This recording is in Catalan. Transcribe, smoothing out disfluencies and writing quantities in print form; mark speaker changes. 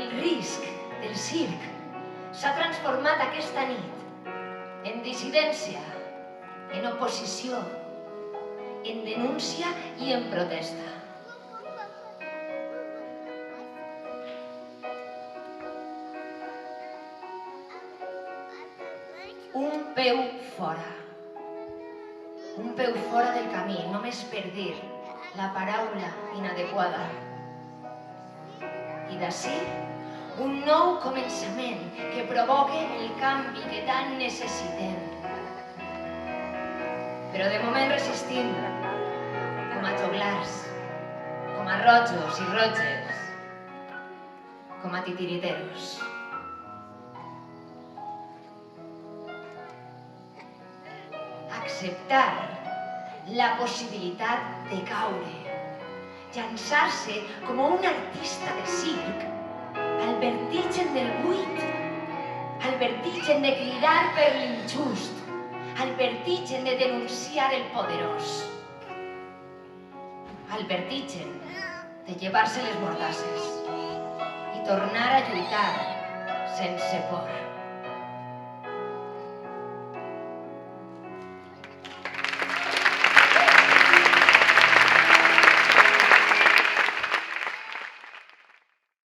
Speaker 1: El risc del circ s'ha transformat aquesta nit en dissidència, en oposició, en denúncia i en protesta. Un peu fora. Un peu fora del camí, només per dir la paraula inadequada. I d'ací, un nou començament que provoque el canvi que tant necessitem. Però de moment resistim, com a joglars, com a rojos i roges, com a titiriteros. Acceptar la possibilitat de caure, llançar-se com un artista de circ al vertigen del buit, al vertigen de cridar per l'injust, al vertigen de denunciar el poderós, al vertigen de llevar-se les mordasses i tornar a lluitar sense por.